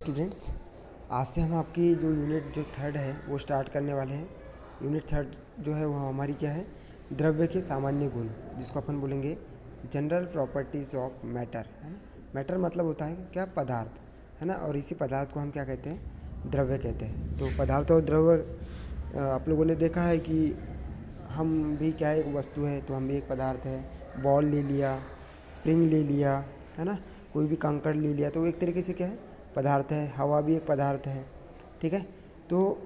Students, आज से हम आपकी जो यूनिट जो थर्ड है वो स्टार्ट करने वाले हैं। यूनिट थर्ड जो है वो हमारी क्या है, द्रव्य के सामान्य गुण, जिसको अपन बोलेंगे जनरल प्रॉपर्टीज़ ऑफ मैटर, है ना। मैटर मतलब होता है क्या, पदार्थ, है ना। और इसी पदार्थ को हम क्या कहते हैं, द्रव्य कहते हैं। तो पदार्थ और द्रव्य आप लोगों ने देखा है कि हम भी क्या है, एक वस्तु है तो हम भी एक पदार्थ है। बॉल ले लिया, स्प्रिंग ले लिया, है ना, कोई भी कंकड़ ले लिया तो एक तरीके से क्या है, पदार्थ है। हवा भी एक पदार्थ है, ठीक है। तो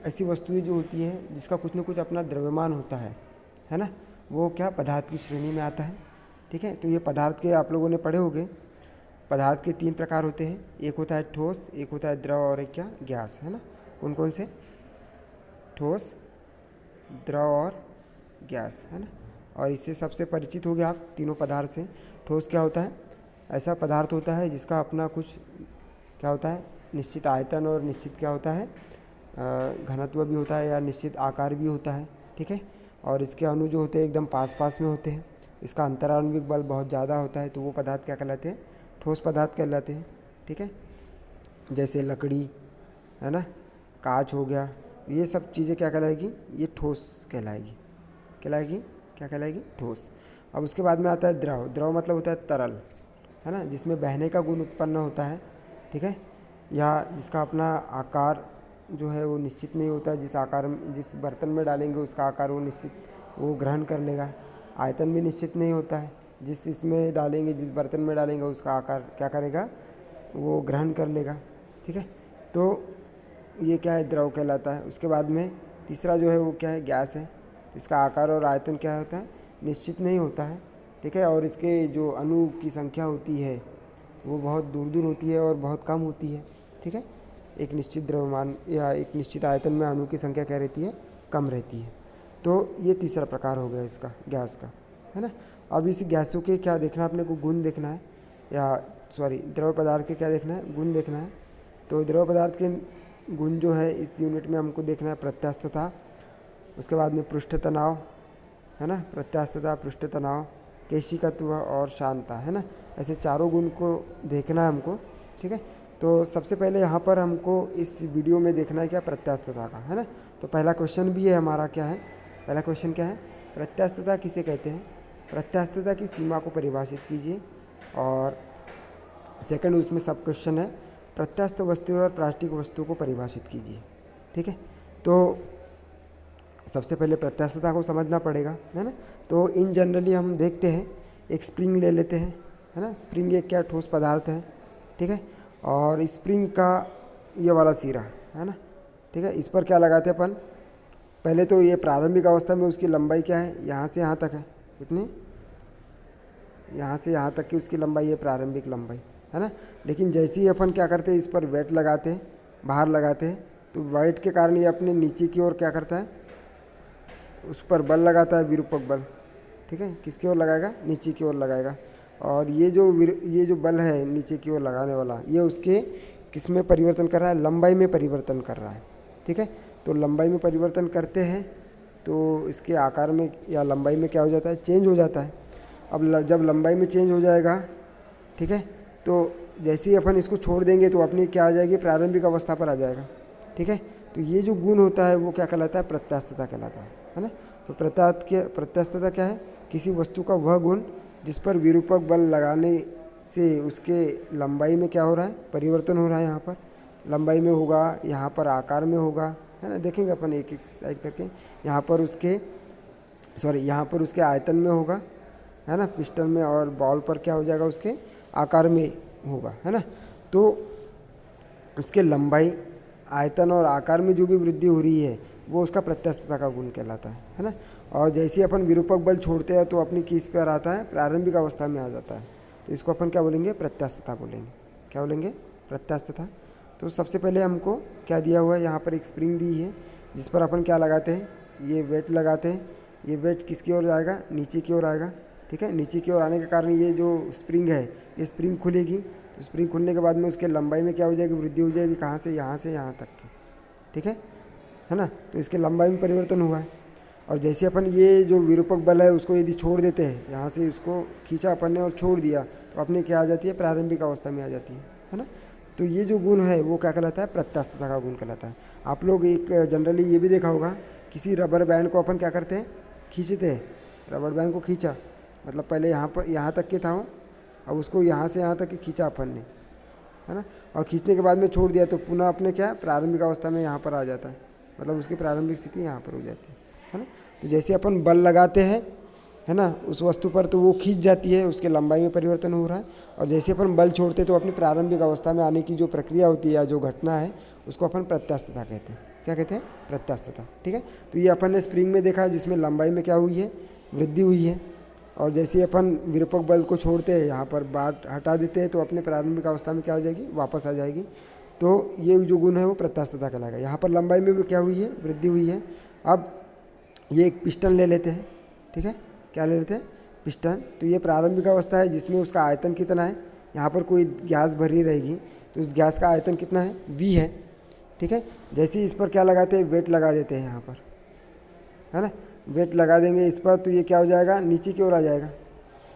ऐसी वस्तुएं जो होती हैं जिसका कुछ न कुछ अपना द्रव्यमान होता है ना, वो क्या पदार्थ की श्रेणी में आता है, ठीक है। तो ये पदार्थ के आप लोगों ने पढ़े होंगे, पदार्थ के 3 प्रकार होते हैं। एक होता है ठोस, एक होता है द्रव और एक क्या, गैस, है ना। कौन कौन से, ठोस, द्रव और गैस, है ना। और इससे सबसे परिचित हो गए आप तीनों पदार्थ से। ठोस क्या होता है, ऐसा पदार्थ होता है जिसका अपना कुछ क्या होता है, निश्चित आयतन और निश्चित क्या होता है, घनत्व भी होता है या निश्चित आकार भी होता है, ठीक है। और इसके अणु जो होते हैं एकदम पास पास में होते हैं। इसका अंतराण्विक बल बहुत ज़्यादा होता है, तो वो पदार्थ क्या कहलाते हैं, ठोस पदार्थ कहलाते हैं, ठीक है। जैसे लकड़ी, है ना, कांच हो गया, ये सब चीज़ें क्या कहलाएगी, ये ठोस कहलाएगी, क्या कहलाएगी, ठोस। अब उसके बाद में आता है द्रव। द्रव मतलब होता है तरल, है ना, जिसमें बहने का गुण उत्पन्न होता है, ठीक है। या जिसका अपना आकार जो है वो निश्चित नहीं होता है, जिस बर्तन में डालेंगे उसका आकार वो ग्रहण कर लेगा। आयतन भी निश्चित नहीं होता है, जिस बर्तन में डालेंगे उसका आकार क्या करेगा, वो ग्रहण कर लेगा, ठीक है। तो ये क्या है, द्रव कहलाता है। उसके बाद में तीसरा जो है वो क्या है, गैस है। इसका आकार और आयतन क्या होता है, निश्चित नहीं होता है, ठीक है। और इसके जो अणु की संख्या होती है वो बहुत दूर दूर होती है और बहुत कम होती है, ठीक है। एक निश्चित द्रव्यमान या एक निश्चित आयतन में अणु की संख्या क्या रहती है, कम रहती है। तो ये तीसरा प्रकार हो गया इसका, गैस का, है ना। अब इस गैसों के क्या देखना है अपने को, गुण देखना है, द्रव पदार्थ के क्या देखना है, गुण देखना है। तो द्रव पदार्थ के गुण जो है इस यूनिट में हमको देखना है प्रत्यास्थता, उसके बाद में पृष्ठ तनाव, है ना, प्रत्यास्थता, पृष्ठ तनाव, केशिकत्व और शांतता, है ना। ऐसे चारों गुण को देखना है हमको, ठीक है। तो सबसे पहले यहाँ पर हमको इस वीडियो में देखना है क्या, प्रत्यास्थता का, है ना। तो पहला क्वेश्चन भी है हमारा, क्या है, पहला क्वेश्चन क्या है, प्रत्यास्थता किसे कहते हैं, प्रत्यास्थता की सीमा को परिभाषित कीजिए। और सेकंड उसमें सब क्वेश्चन है, प्रत्यास्थ वस्तु और प्राकृतिक वस्तु को परिभाषित कीजिए, ठीक है। तो सबसे पहले प्रत्यास्थता को समझना पड़ेगा, है ना। तो इन जनरली हम देखते हैं, एक स्प्रिंग ले लेते हैं, है ना। स्प्रिंग एक क्या, ठोस पदार्थ है, ठीक है। और स्प्रिंग का ये वाला सिरा, है ना, ठीक है, इस पर क्या लगाते हैं अपन, पहले तो ये प्रारंभिक अवस्था में उसकी लंबाई क्या है, यहाँ से यहाँ तक है, कितनी, यहाँ से यहाँ तक की उसकी लंबाई है, प्रारंभिक लंबाई, है ना। लेकिन जैसे ही अपन क्या करते हैं, इस पर वेट लगाते हैं, बाहर लगाते हैं, तो वेट के कारण ये अपने नीचे की ओर क्या करता है, उस पर बल लगाता है, विरूपक बल, ठीक है। किसकी ओर लगाएगा, नीचे की ओर लगाएगा। और ये जो बल है नीचे की ओर लगाने वाला, ये उसके किस में परिवर्तन कर रहा है, लंबाई में परिवर्तन कर रहा है, ठीक है। तो लंबाई में परिवर्तन करते हैं तो इसके आकार में या लंबाई में क्या हो जाता है, चेंज हो जाता है। अब जब लंबाई में चेंज हो जाएगा, ठीक है, तो जैसे ही अपन इसको छोड़ देंगे तो अपनी क्या आ जाएगी, प्रारंभिक अवस्था पर आ जाएगा, ठीक है। तो ये जो गुण होता है वो क्या कहलाता है, प्रत्यास्थता कहलाता है ना। तो प्रत्यास्थता क्या है, किसी वस्तु का वह गुण जिस पर विरूपक बल लगाने से उसके लंबाई में क्या हो रहा है, परिवर्तन हो रहा है। यहाँ पर लंबाई में होगा, यहाँ पर आकार में होगा, है ना। देखेंगे अपन एक एक साइड करके, यहाँ पर उसके आयतन में होगा, है ना, पिस्टन में, और बॉल पर क्या हो जाएगा, उसके आकार में होगा, है ना। तो उसके लंबाई, आयतन और आकार में जो भी वृद्धि हो रही है वो उसका प्रत्यास्थता का गुण कहलाता है ना। और जैसे अपन विरूपक बल छोड़ते हैं तो अपनी किस पर आता है, प्रारंभिक अवस्था में आ जाता है, तो इसको अपन क्या बोलेंगे, प्रत्यास्थता बोलेंगे। क्या बोलेंगे, प्रत्यास्थता। तो सबसे पहले हमको क्या दिया हुआ है, यहाँ पर एक स्प्रिंग दी है जिस पर अपन क्या लगाते हैं, ये वेट लगाते हैं। ये वेट किसकी ओर जाएगा, नीचे की ओर आएगा, ठीक है। नीचे की ओर आने के कारण ये जो स्प्रिंग है, ये स्प्रिंग खुलेगी। तो स्प्रिंग खुलने के बाद में उसके लंबाई में क्या हो जाएगी, वृद्धि हो जाएगी, कहाँ से यहाँ तक की, ठीक है ना। तो इसके लंबाई में परिवर्तन हुआ है। और जैसे अपन ये जो विरूपक बल है उसको यदि छोड़ देते हैं, यहाँ से उसको खींचा अपन ने और छोड़ दिया, तो अपने क्या आ जाती है, प्रारंभिक अवस्था में आ जाती है ना। तो ये जो गुण है वो क्या कहलाता है, प्रत्यास्थता का गुण कहलाता है। आप लोग एक जनरली ये भी देखा होगा, किसी रबर बैंड को अपन क्या करते हैं, खींचते हैं। रबर बैंड को खींचा मतलब पहले यहाँ पर यहाँ तक के था वो, अब उसको यहाँ से यहाँ तक के खींचा अपन ने, है ना, और खींचने के बाद में छोड़ दिया तो पुनः अपने क्या प्रारंभिक अवस्था में यहाँ पर आ जाता है, मतलब उसकी प्रारंभिक स्थिति यहाँ पर हो जाती है ना। तो जैसे अपन बल लगाते हैं, है ना, उस वस्तु पर तो वो खींच जाती है, उसके लंबाई में परिवर्तन हो रहा है, और जैसे अपन बल छोड़ते तो अपनी प्रारंभिक अवस्था में आने की जो प्रक्रिया होती है या जो घटना है उसको अपन प्रत्यास्थता कहते हैं। क्या कहते हैं, प्रत्यास्थता। ठीक है, तो ये अपन ने स्प्रिंग में देखा जिसमें लंबाई में क्या हुई है, वृद्धि हुई है, और जैसे अपन विरूपक बल को छोड़ते हैं, यहाँ पर बाट हटा देते हैं तो अपने प्रारंभिक अवस्था में क्या हो जाएगी, वापस आ जाएगी। तो ये जो गुण है वो प्रत्यास्थता कहलाएगा। यहाँ पर लंबाई में भी क्या हुई है, वृद्धि हुई है। अब ये एक पिस्टन ले लेते हैं, ठीक है, क्या ले लेते हैं, पिस्टन। तो ये प्रारंभिक अवस्था है जिसमें उसका आयतन कितना है, यहाँ पर कोई गैस भरी रहेगी तो उस गैस का आयतन कितना है, V है। ठीक है, जैसे इस पर क्या लगाते हैं, वेट लगा देते हैं यहाँ पर, है ना, वेट लगा देंगे इस पर तो ये क्या हो जाएगा, नीचे की ओर आ जाएगा।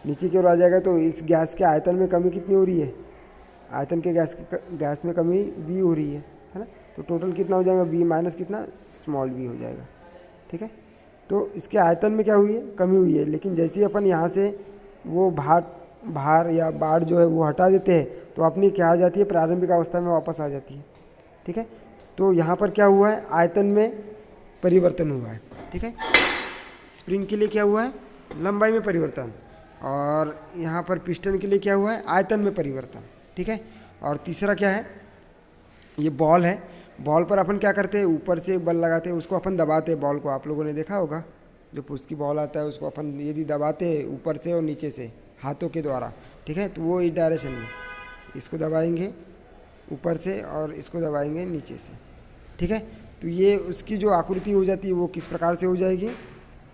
नीचे की ओर आ जाएगा तो इस गैस के आयतन में कमी कितनी हो रही है, आयतन के गैस में कमी V हो रही है ना। तो टोटल कितना हो जाएगा, V माइनस कितना, स्मॉल v हो जाएगा। ठीक है, तो इसके आयतन में क्या हुई है, कमी हुई है। लेकिन जैसे ही अपन यहाँ से वो भार या बाढ़ जो है वो हटा देते हैं तो अपनी क्या आ जाती है, प्रारंभिक अवस्था में वापस आ जाती है। ठीक है, तो यहाँ पर क्या हुआ है, आयतन में परिवर्तन हुआ है। ठीक है, स्प्रिंग के लिए क्या हुआ है, लंबाई में परिवर्तन, और यहाँ पर पिस्टन के लिए क्या हुआ है, आयतन में परिवर्तन। ठीक है, और तीसरा क्या है, ये बॉल है। बॉल पर अपन क्या करते हैं, ऊपर से बल लगाते हैं, उसको अपन दबाते हैं। बॉल को आप लोगों ने देखा होगा, जो पुश की बॉल आता है उसको अपन यदि दबाते हैं ऊपर से और नीचे से हाथों के द्वारा, ठीक है, तो वो इस डायरेक्शन में इसको दबाएंगे ऊपर से और इसको दबाएंगे नीचे से। ठीक है, तो ये उसकी जो आकृति हो जाती है वो किस प्रकार से हो जाएगी,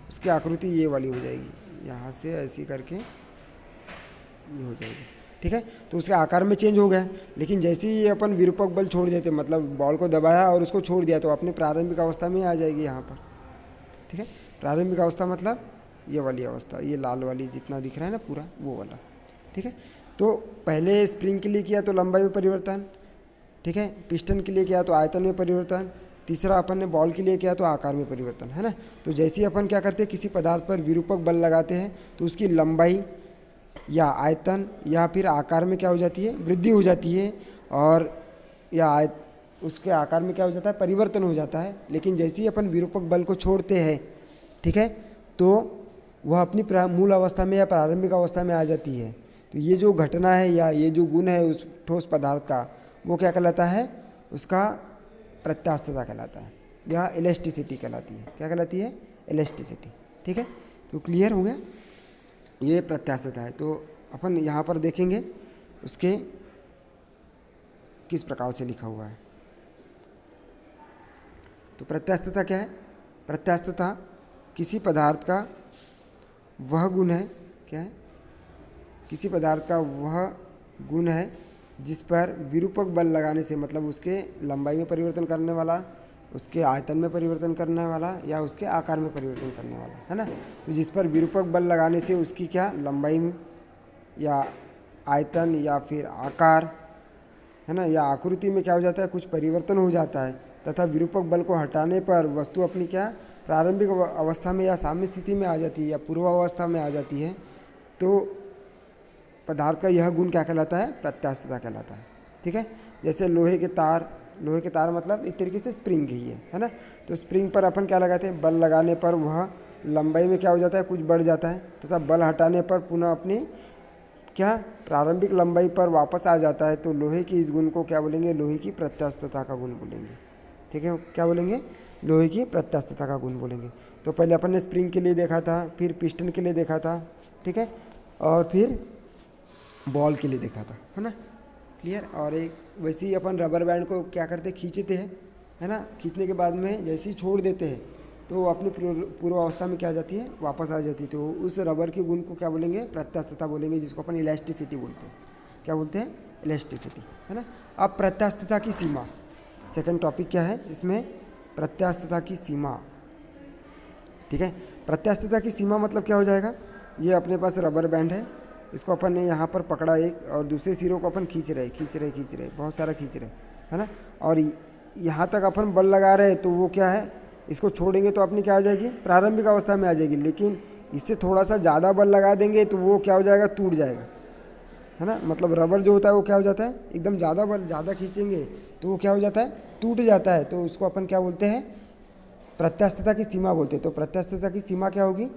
उसकी आकृति ये वाली हो जाएगी, यहाँ से ऐसी करके ये हो जाएगी। ठीक है, तो उसके आकार में चेंज हो गया। लेकिन जैसे ही अपन विरूपक बल छोड़ देते, मतलब बॉल को दबाया और उसको छोड़ दिया, तो अपने प्रारंभिक अवस्था में आ जाएगी यहाँ पर। ठीक है, प्रारंभिक अवस्था मतलब ये वाली अवस्था, ये लाल वाली जितना दिख रहा है ना पूरा, वो वाला। ठीक है, तो पहले स्प्रिंग के लिए किया तो लंबाई में परिवर्तन, ठीक है, पिस्टन के लिए किया तो आयतन में परिवर्तन, तीसरा अपन ने बॉल के लिए किया तो आकार में परिवर्तन, है ना। तो जैसे ही अपन क्या करते हैं, किसी पदार्थ पर विरूपक बल लगाते हैं तो उसकी लंबाई या आयतन या फिर आकार में क्या हो जाती है, वृद्धि हो जाती है, और या उसके आकार में क्या हो जाता है, परिवर्तन हो जाता है। लेकिन जैसे ही अपन विरूपक बल को छोड़ते हैं, ठीक है, तो वह अपनी मूल अवस्था में या प्रारंभिक अवस्था में आ जाती है। तो ये जो घटना है या ये जो गुण है उस ठोस पदार्थ का, वो क्या कहलाता है, उसका प्रत्यास्थता कहलाता है या इलास्टिसिटी कहलाती है। क्या कहलाती है, इलास्टिसिटी। ठीक है, तो क्लियर हो गया, ये प्रत्यास्थता है। तो अपन यहाँ पर देखेंगे उसके किस प्रकार से लिखा हुआ है। तो प्रत्यास्थता क्या है, प्रत्यास्थता किसी पदार्थ का वह गुण है, क्या है, किसी पदार्थ का वह गुण है जिस पर विरूपक बल लगाने से, मतलब उसके लंबाई में परिवर्तन करने वाला, उसके आयतन में परिवर्तन करने वाला या उसके आकार में परिवर्तन करने वाला, है ना। तो जिस पर विरूपक बल लगाने से उसकी क्या लंबाई में या आयतन या फिर आकार, है ना, या आकृति में क्या हो जाता है, कुछ परिवर्तन हो जाता है, तथा विरूपक बल को हटाने पर वस्तु अपनी क्या प्रारंभिक अवस्था में या साम्य स्थिति में आ जाती है या पूर्वावस्था में आ जाती है, तो पदार्थ का यह गुण क्या कहलाता है, प्रत्यास्थता कहलाता है। ठीक है, जैसे लोहे के तार मतलब एक तरीके से स्प्रिंग ही है ना। तो स्प्रिंग पर अपन क्या लगाते हैं, बल लगाने पर वह लंबाई में क्या हो जाता है, कुछ बढ़ जाता है, तथा बल हटाने पर पुनः अपनी क्या प्रारंभिक लंबाई पर वापस आ जाता है। तो लोहे की इस गुण को क्या बोलेंगे, लोहे की प्रत्यास्थता का गुण बोलेंगे। ठीक है, क्या बोलेंगे, लोहे की प्रत्यास्थता का गुण बोलेंगे। तो पहले अपन ने स्प्रिंग के लिए देखा था, फिर पिस्टन के लिए देखा था, ठीक है, और फिर बॉल के लिए देखा था, है ना, क्लियर। और एक वैसे ही अपन रबर बैंड को क्या करते, खींचते हैं, है ना, खींचने के बाद में जैसे ही छोड़ देते हैं तो अपनी पूर्व अवस्था में क्या आ जाती है, वापस आ जाती है। तो उस रबर के गुण को क्या बोलेंगे, प्रत्यास्थता बोलेंगे, जिसको अपन इलास्टिसिटी बोलते हैं। क्या बोलते हैं, इलास्टिसिटी, है ना। अब प्रत्यास्थता की सीमा, सेकंड टॉपिक क्या है इसमें, प्रत्यास्थता की सीमा। ठीक है, प्रत्यास्थता की सीमा मतलब क्या हो जाएगा, ये अपने पास रबर बैंड है, इसको अपन ने यहाँ पर पकड़ा एक, और दूसरे सिरों को अपन खींच रहे, बहुत सारा खींच रहे, है ना। और यहाँ तक अपन बल लगा रहे हैं, तो वो क्या है, इसको छोड़ेंगे तो अपनी क्या हो जाएगी, प्रारंभिक अवस्था में आ जाएगी। लेकिन इससे थोड़ा सा ज़्यादा बल लगा देंगे तो वो क्या हो जाएगा, टूट जाएगा, है ना। मतलब रबर जो होता है वो क्या हो जाता है, एकदम ज़्यादा बल ज़्यादा खींचेंगे तो वो क्या हो जाता है, टूट जाता है। तो उसको अपन क्या बोलते हैं, प्रत्यास्थता की सीमा बोलते हैं। तो प्रत्यास्थता की सीमा क्या होगी,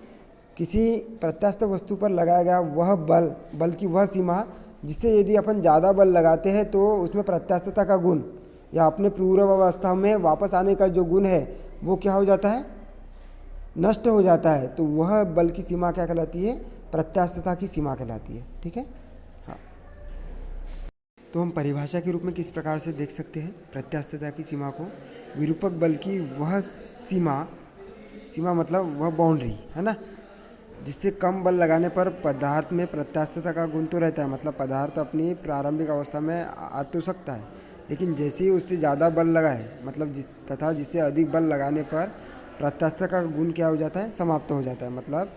किसी प्रत्यास्थ वस्तु पर लगाया गया वह बल की वह सीमा जिससे यदि अपन ज़्यादा बल लगाते हैं तो उसमें प्रत्यास्थता का गुण या अपने पूर्व अवस्था में वापस आने का जो गुण है वो क्या हो जाता है, नष्ट हो जाता है। तो वह बल की सीमा क्या कहलाती है, प्रत्यास्थता की सीमा कहलाती है। ठीक है, हाँ। तो हम परिभाषा के रूप में किस प्रकार से देख सकते हैं प्रत्यास्थता की सीमा को, विरूपक बल की वह सीमा मतलब वह बाउंड्री, है ना, जिससे कम बल लगाने पर पदार्थ में प्रत्यास्थता का गुण तो रहता है, मतलब पदार्थ अपनी प्रारंभिक अवस्था में आ तो सकता है, लेकिन जैसे ही उससे ज़्यादा बल लगाए, मतलब जिससे अधिक बल लगाने पर प्रत्यास्थता का गुण क्या हो जाता है, समाप्त हो जाता है। मतलब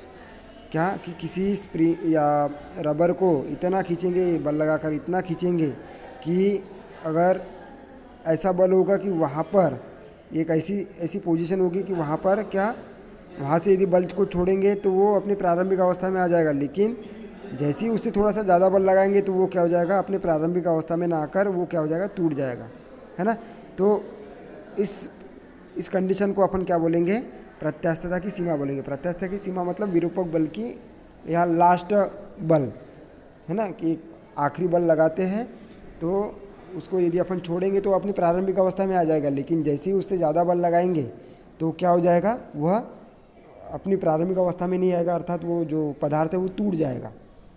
क्या कि किसी स्प्रिंग या रबर को इतना खींचेंगे, बल लगाकर इतना खींचेंगे कि अगर ऐसा बल होगा कि वहाँ पर एक ऐसी पोजीशन होगी कि वहाँ पर क्या, वहाँ से यदि बल को छोड़ेंगे तो वो अपनी प्रारंभिक अवस्था में आ जाएगा। लेकिन जैसे ही उससे थोड़ा सा ज़्यादा बल लगाएंगे तो वो क्या हो जाएगा, अपने प्रारंभिक अवस्था में ना आकर वो क्या हो जाएगा, टूट जाएगा, है ना। तो इस कंडीशन को अपन क्या बोलेंगे, प्रत्यास्थता की सीमा बोलेंगे। प्रत्यास्थता की सीमा मतलब विरूपक बल की या लास्ट बल, है ना, कि आखिरी बल लगाते हैं तो उसको यदि अपन छोड़ेंगे तो अपनी प्रारंभिक अवस्था में आ जाएगा। लेकिन जैसे ही उससे ज़्यादा बल लगाएंगे तो क्या हो जाएगा, वह अपनी प्रारंभिक अवस्था में नहीं आएगा, अर्थात वो जो पदार्थ है वो टूट जाएगा।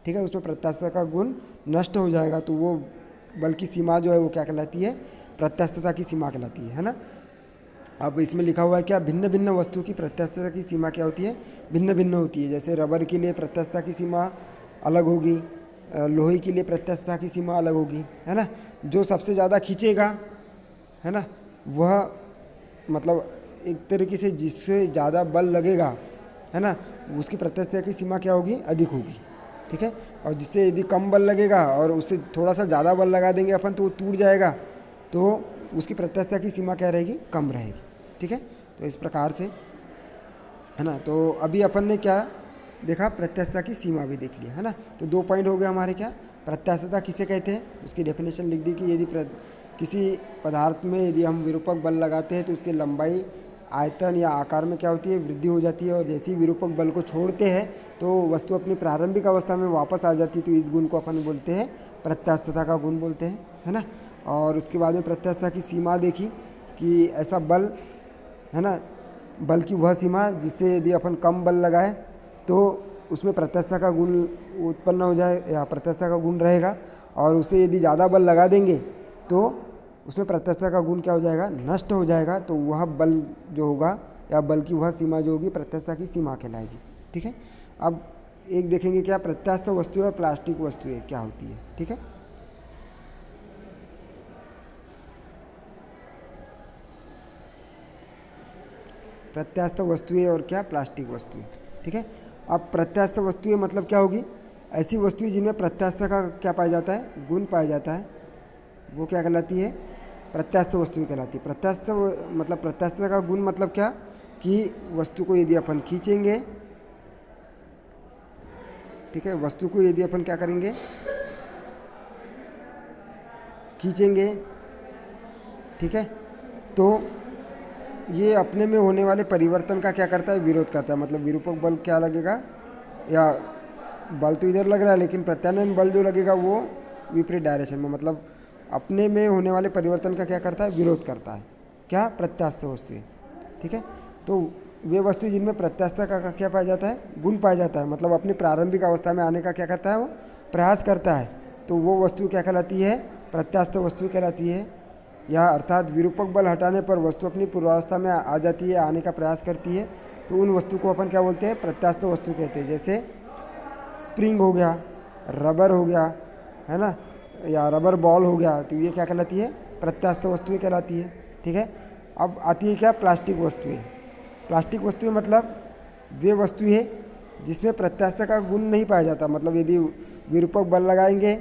ठीक है, उसमें प्रत्यास्थता का गुण नष्ट हो जाएगा। तो वो बल की सीमा जो है वो क्या कहलाती है, प्रत्यास्थता की सीमा कहलाती है ना। अब इसमें लिखा हुआ है क्या, भिन्न भिन्न वस्तु की प्रत्यास्थता की सीमा क्या होती है, भिन्न भिन्न होती है। जैसे रबर के लिए प्रत्यास्थता की सीमा अलग होगी, लोहे के लिए प्रत्यास्थता की सीमा अलग होगी, है ना। जो सबसे ज़्यादा खींचेगा, है ना, वह मतलब एक तरीके से जिससे ज़्यादा बल लगेगा, है ना, उसकी प्रत्यास्थता की सीमा क्या होगी, अधिक होगी। ठीक है, और जिससे यदि कम बल लगेगा और उससे थोड़ा सा ज़्यादा बल लगा देंगे अपन तो वो टूट जाएगा, तो उसकी प्रत्यास्थता की सीमा क्या रहेगी, कम रहेगी। ठीक है, तो इस प्रकार से, है ना। तो अभी अपन ने क्या देखा, प्रत्यास्थता की सीमा भी देख लिया, है ना। तो 2 पॉइंट हो गए हमारे, क्या प्रत्यास्थता किसे कहते हैं, उसकी डेफिनेशन लिख दी कि यदि किसी पदार्थ में यदि हम विरूपक बल लगाते हैं तो उसकी लंबाई, आयतन या आकार में क्या होती है, वृद्धि हो जाती है। और जैसे ही विरूपक बल को छोड़ते हैं तो वस्तु अपनी प्रारंभिक अवस्था में वापस आ जाती है। तो इस गुण को अपन बोलते हैं प्रत्यास्थता का गुण बोलते हैं, है ना। और उसके बाद में प्रत्यास्थता की सीमा देखी कि ऐसा बल, है ना, बल की वह सीमा जिससे यदि अपन कम बल लगाए तो उसमें प्रत्यास्थता का गुण उत्पन्न हो जाए या प्रत्यास्थता का गुण रहेगा, और उससे यदि ज़्यादा बल लगा देंगे तो उसमें प्रत्यास्थता का गुण क्या हो जाएगा, नष्ट हो जाएगा। तो वह बल जो होगा या बल की वह सीमा जो होगी प्रत्यास्थता की सीमा कहलाएगी। ठीक है, अब एक देखेंगे क्या प्रत्यास्थ वस्तु और प्लास्टिक वस्तुएं क्या होती है। ठीक है, प्रत्यास्थ वस्तुएं और क्या प्लास्टिक वस्तुएं। ठीक है, अब प्रत्यास्थ वस्तुएं मतलब क्या होगी, ऐसी वस्तुएं जिनमें प्रत्यास्थ का क्या पाया जाता है, गुण पाया जाता है, वो क्या कहलाती है, प्रत्यास्थ वस्तुएं कहलाती है। प्रत्यास्थ मतलब प्रत्यास्थ का गुण मतलब क्या, कि वस्तु को यदि अपन खींचेंगे, ठीक है, वस्तु को यदि अपन क्या करेंगे, खींचेंगे, ठीक है, तो ये अपने में होने वाले परिवर्तन का क्या करता है, विरोध करता है। मतलब विरूपक बल क्या लगेगा, या बल तो इधर लग रहा है लेकिन प्रत्यानयन बल जो लगेगा वो विपरीत डायरेक्शन में, मतलब अपने में होने वाले परिवर्तन का क्या करता है, विरोध करता है। क्या, प्रत्यास्थ वस्तुएं। ठीक है, तो वे वस्तु जिनमें प्रत्यास्थता का क्या पाया जाता है, गुण पाया जाता है, मतलब अपनी प्रारंभिक अवस्था में आने का क्या करता है, वो प्रयास करता है, तो वो वस्तु क्या कहलाती है, प्रत्यास्थ वस्तु कहलाती है। या अर्थात विरूपक बल हटाने पर वस्तु अपनी पूर्वावस्था में आ जाती है, आने का प्रयास करती है, तो उन वस्तु को अपन क्या बोलते हैं, प्रत्यास्थ वस्तु कहते हैं। जैसे स्प्रिंग हो गया, रबर हो गया, है ना, या रबर बॉल हो गया, तो ये क्या कहलाती है, प्रत्यास्थ वस्तुएं कहलाती है। ठीक है, अब आती है क्या, प्लास्टिक वस्तुएं। प्लास्टिक वस्तुएं मतलब वे वस्तुएं जिसमें प्रत्यास्थता का गुण नहीं पाया जाता, मतलब यदि विरूपक बल लगाएंगे,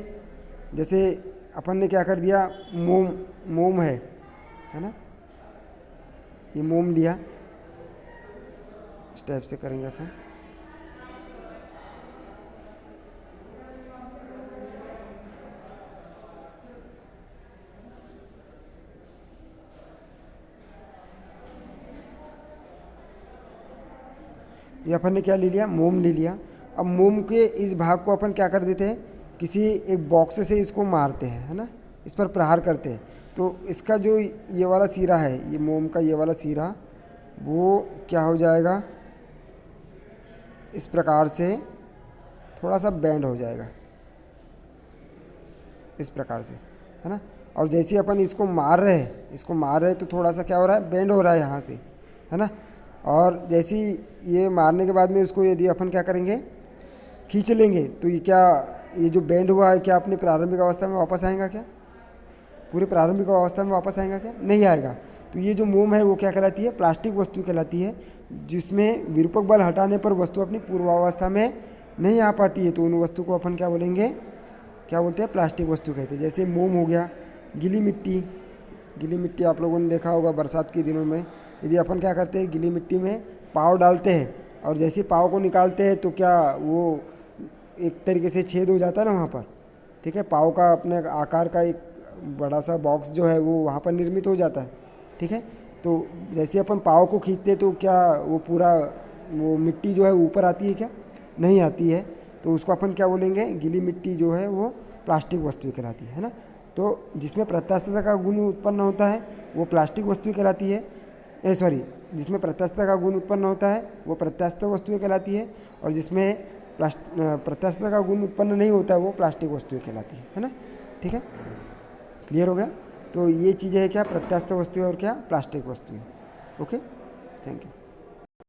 जैसे अपन ने क्या कर दिया, मोम मोम है ना, ये मोम लिया, इस टाइप से करेंगे अपन। ये अपन ने क्या ले लिया, मोम ले लिया। अब मोम के इस भाग को अपन क्या कर देते हैं, किसी एक बॉक्स से इसको मारते हैं, है ना, इस पर प्रहार करते हैं। तो इसका जो ये वाला सिरा है, ये मोम का ये वाला सिरा, वो क्या हो जाएगा, इस प्रकार से थोड़ा सा बैंड हो जाएगा, इस प्रकार से, है ना। और जैसे अपन इसको मार रहे हैं, तो थोड़ा सा क्या हो रहा है, बेंड हो रहा है यहाँ से, है ना। और जैसे ही ये मारने के बाद में उसको यदि अपन क्या करेंगे, खींच लेंगे, तो ये क्या, ये जो बेंड हुआ है क्या अपनी प्रारंभिक अवस्था में वापस आएगा क्या, पूरी प्रारंभिक अवस्था में वापस आएगा क्या, नहीं आएगा। तो ये जो मोम है वो क्या कहलाती है, प्लास्टिक वस्तु कहलाती है, जिसमें विरूपक बल हटाने पर वस्तु अपनी पूर्वावस्था में नहीं आ पाती है। तो उन वस्तु को अपन क्या बोलेंगे, क्या बोलते हैं, प्लास्टिक वस्तु कहते हैं। जैसे मोम हो गया, गीली मिट्टी आप लोगों ने देखा होगा बरसात के दिनों में, यदि अपन क्या करते हैं, गीली मिट्टी में पाव डालते हैं और जैसे पाव को निकालते हैं तो क्या वो एक तरीके से छेद हो जाता है ना वहाँ पर, ठीक है, पाव का अपने आकार का एक बड़ा सा बॉक्स जो है वो वहाँ पर निर्मित हो जाता है, ठीक है। तो जैसे अपन पाव को खींचते हैं तो क्या वो पूरा वो मिट्टी जो है ऊपर आती है क्या, नहीं आती है। तो उसको अपन क्या बोलेंगे, गीली मिट्टी जो है वो प्लास्टिक वस्तु कहलाती है ना। तो जिसमें प्रत्यास्थता का गुण उत्पन्न होता है वो प्लास्टिक वस्तु कहलाती है, जिसमें प्रत्यास्थता का गुण उत्पन्न होता है वो प्रत्यास्थ वस्तु कहलाती है, और जिसमें प्रत्यास्थता का गुण उत्पन्न नहीं होता है वो प्लास्टिक वस्तु कहलाती है ना, ठीक है, क्लियर हो गया। तो ये चीज़ें है क्या, प्रत्यास्थ वस्तु है और क्या प्लास्टिक वस्तु है। Okay, thank you.